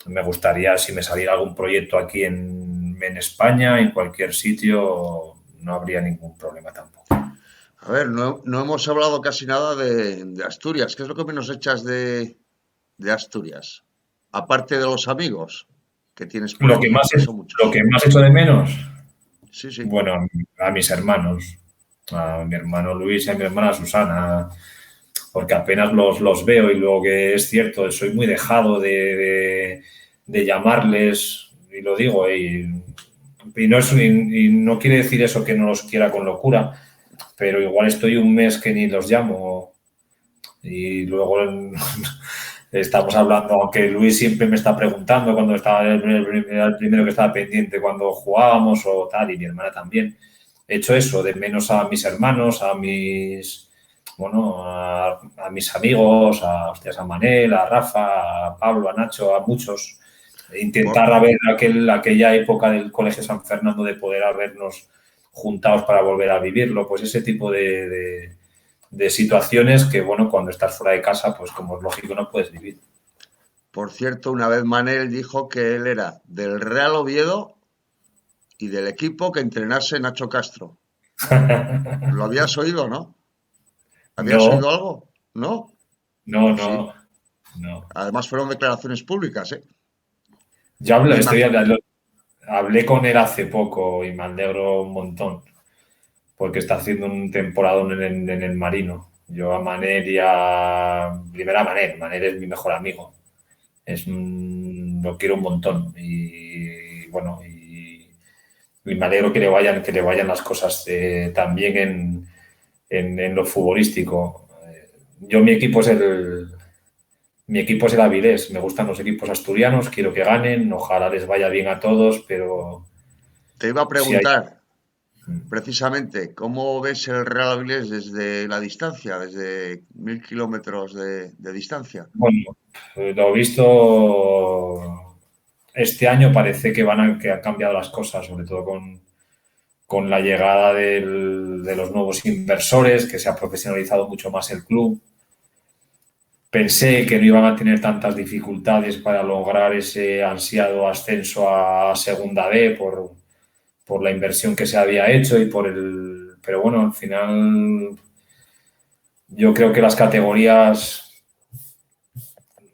me gustaría, si me saliera algún proyecto aquí en España, en cualquier sitio, no habría ningún problema tampoco. a ver, no hemos hablado casi nada de Asturias. ¿Qué es lo que menos echas de Asturias? Aparte de los amigos que tienes por Lo que allí, más, que son lo muchos. que más echo de menos, Sí, sí. bueno, a mis hermanos, a mi hermano Luis y a mi hermana Susana, porque apenas los veo y luego que es cierto, soy muy dejado de llamarles, y lo digo, y no quiere decir eso que no los quiera con locura, pero igual estoy un mes que ni los llamo y luego estamos hablando, aunque Luis siempre me está preguntando cuando estaba el primero que estaba pendiente cuando jugábamos o tal, y mi hermana también. He hecho eso, de menos a mis hermanos, a mis, bueno, a mis amigos, a, hostias, a Manel, a Rafa, a Pablo, a Nacho, a muchos. Por, Intentar ver aquella época del Colegio San Fernando de poder habernos juntados para volver a vivirlo, pues ese tipo de situaciones que, bueno, cuando estás fuera de casa, pues como es lógico, no puedes vivir. por cierto, una vez Manel dijo que él era del Real Oviedo y del equipo que entrenase Nacho Castro. ¿Lo habías oído, no? ¿Habías No, oído algo? ¿No? no, Pues sí. no, no. Además fueron declaraciones públicas, ¿eh? Yo Me estoy imag- hablando, hablé con él hace poco y me alegro un montón porque está haciendo un temporadón en el Marino. Yo a Manel y a... Primero a Manel, Manel es mi mejor amigo. Lo quiero un montón y bueno, y me alegro que le vayan las cosas también en lo futbolístico. Yo mi equipo es el Avilés, me gustan los equipos asturianos, quiero que ganen, ojalá les vaya bien a todos, pero Te iba a si hay... preguntar precisamente cómo ves el Real Avilés desde la distancia, desde 1000 kilómetros de distancia. Bueno, lo he visto este año, parece que han cambiado las cosas, sobre todo con la llegada de los nuevos inversores, que se ha profesionalizado mucho más el club. Pensé que no iban a tener tantas dificultades para lograr ese ansiado ascenso a Segunda B por la inversión que se había hecho y por el... Pero bueno, al final yo creo que las categorías,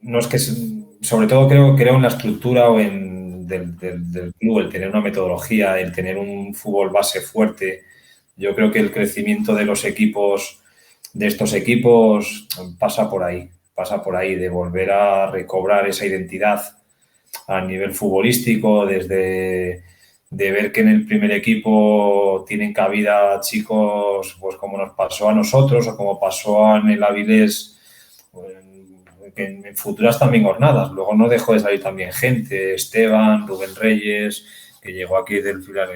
no es que, sobre todo creo en la estructura o del club, el tener una metodología, el tener un fútbol base fuerte. Yo creo que el crecimiento de los equipos, de estos equipos, pasa por ahí, de volver a recobrar esa identidad a nivel futbolístico, desde de ver que en el primer equipo tienen cabida chicos, pues como nos pasó a nosotros o como pasó en el Avilés, que en futuras también jornadas. Luego no dejó de salir también gente, Esteban, Rubén Reyes, que llegó aquí del filial,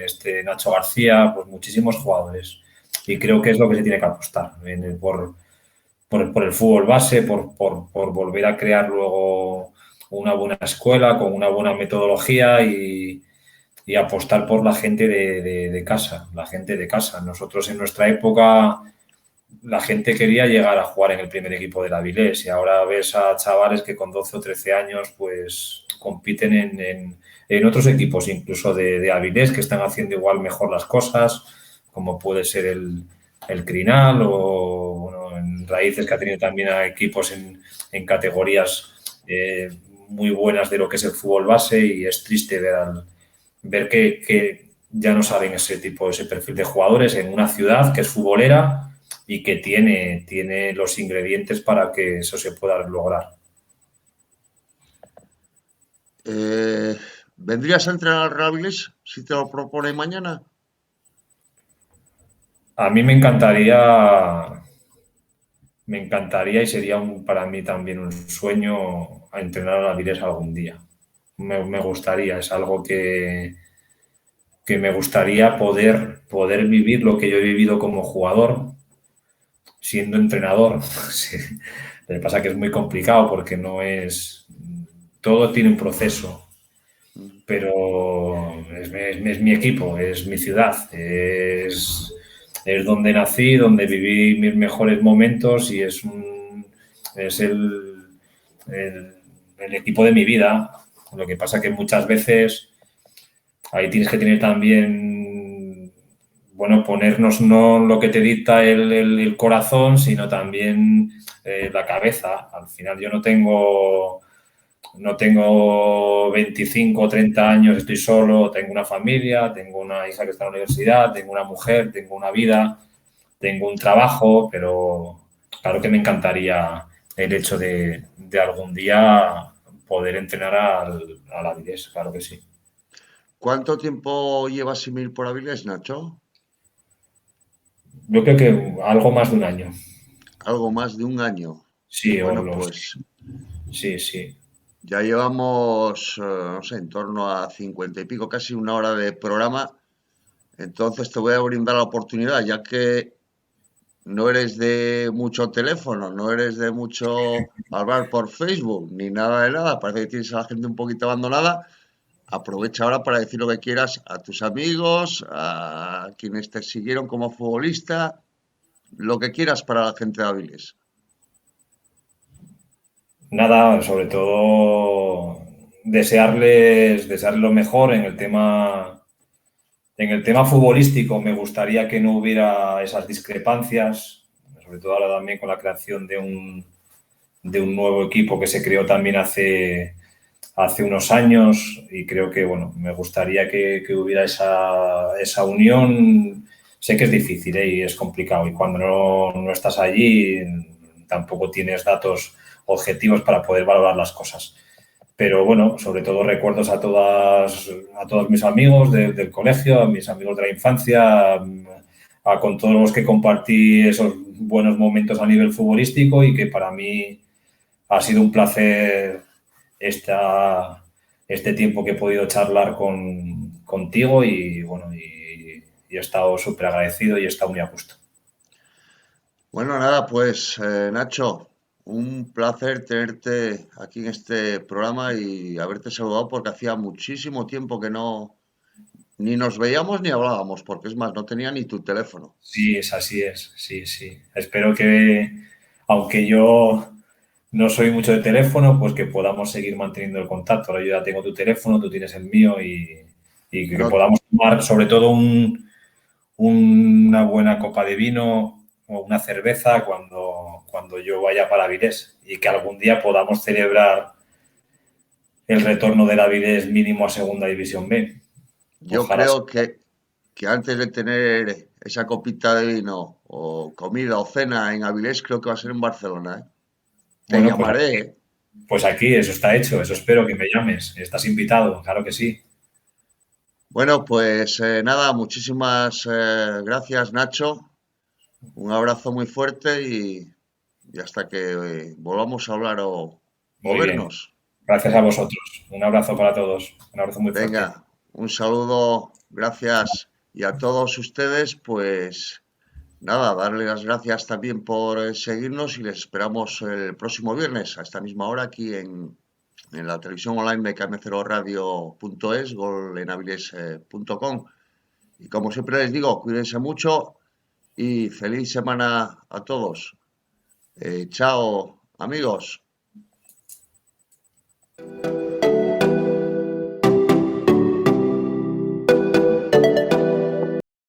Nacho García, pues muchísimos jugadores. Y creo que es lo que se tiene que apostar por el fútbol base, por volver a crear luego una buena escuela con una buena metodología y apostar por la gente de casa, la gente de casa. Nosotros en nuestra época la gente quería llegar a jugar en el primer equipo del Avilés y ahora ves a chavales que con 12 o 13 años pues compiten en otros equipos, incluso de Avilés, que están haciendo igual mejor las cosas, como puede ser el Crinal o bueno, en Raíces, que ha tenido también a equipos en categorías muy buenas de lo que es el fútbol base, y es triste ver que ya no salen ese perfil de jugadores en una ciudad que es futbolera y que tiene los ingredientes para que eso se pueda lograr. Eh, ¿Vendrías a entrenar al Real Avilés si te lo propone mañana? A mí me encantaría y sería para mí también un sueño a entrenar a la Avilés algún día. Me gustaría, es algo que me gustaría poder vivir lo que yo he vivido como jugador, siendo entrenador. Sí. Lo que pasa es que es muy complicado porque no es... Todo tiene un proceso, pero es mi equipo, es mi ciudad, es donde nací, donde viví mis mejores momentos y es el, el equipo de mi vida. Lo que pasa que muchas veces ahí tienes que tener también, bueno, ponernos no lo que te dicta el corazón, sino también la cabeza. Al final yo no tengo 25 o 30 años, estoy solo, tengo una familia, tengo una hija que está en la universidad, tengo una mujer, tengo una vida, tengo un trabajo, pero claro que me encantaría el hecho de algún día poder entrenar al Avilés, claro que sí. ¿Cuánto tiempo llevas sin ir por Avilés, Nacho? Yo creo que algo más de un año. Algo más de un año. Sí, o Bueno, los. pues Sí, sí. ya llevamos, no sé, en torno a 50 y pico, casi una hora de programa. Entonces te voy a brindar la oportunidad, ya que no eres de mucho teléfono, no eres de mucho hablar por Facebook, ni nada de nada. Parece que tienes a la gente un poquito abandonada. Aprovecha ahora para decir lo que quieras a tus amigos, a quienes te siguieron como futbolista, lo que quieras para la gente de Avilés. Nada, sobre todo desearles lo mejor en el tema futbolístico. Me gustaría que no hubiera esas discrepancias, sobre todo ahora también con la creación de un nuevo equipo que se creó también hace unos años y creo que, bueno, me gustaría que hubiera esa unión. Sé que es difícil, ¿eh? Y es complicado y cuando no estás allí tampoco tienes datos objetivos para poder valorar las cosas. Pero bueno, sobre todo recuerdos a todos mis amigos del colegio, a mis amigos de la infancia, con todos los que compartí esos buenos momentos a nivel futbolístico y que para mí ha sido un placer este tiempo que he podido charlar contigo y bueno, y he estado súper agradecido y he estado muy a gusto. Bueno, nada, pues Nacho, un placer tenerte aquí en este programa y haberte saludado porque hacía muchísimo tiempo que no ni nos veíamos ni hablábamos, porque es más, no tenía ni tu teléfono. Sí, es así es, sí, sí. Espero que, aunque yo no soy mucho de teléfono, pues que podamos seguir manteniendo el contacto. Ahora yo ya tengo tu teléfono, tú tienes el mío y que No, podamos tomar sobre todo una buena copa de vino o una cerveza cuando yo vaya para Avilés y que algún día podamos celebrar el retorno del Avilés mínimo a Segunda División B. yo Ojalá creo sea. que antes de tener esa copita de vino o comida o cena en Avilés, creo que va a ser en Barcelona, ¿eh? Te Bueno, llamaré, ¿eh? pues aquí eso está hecho, eso espero que me llames. Estás invitado, claro que sí. Bueno, pues nada, muchísimas gracias, Nacho. Un abrazo muy fuerte y hasta que volvamos a hablar o Muy bien. vernos. Gracias a Venga, vosotros. Un abrazo para todos. Un abrazo muy fuerte. venga, un saludo, gracias. Y a todos ustedes, pues nada, darles las gracias también por seguirnos y les esperamos el próximo viernes a esta misma hora aquí en la televisión online de km0radio.es, golenaviles.com. Y como siempre les digo, cuídense mucho y feliz semana a todos. Chao, amigos.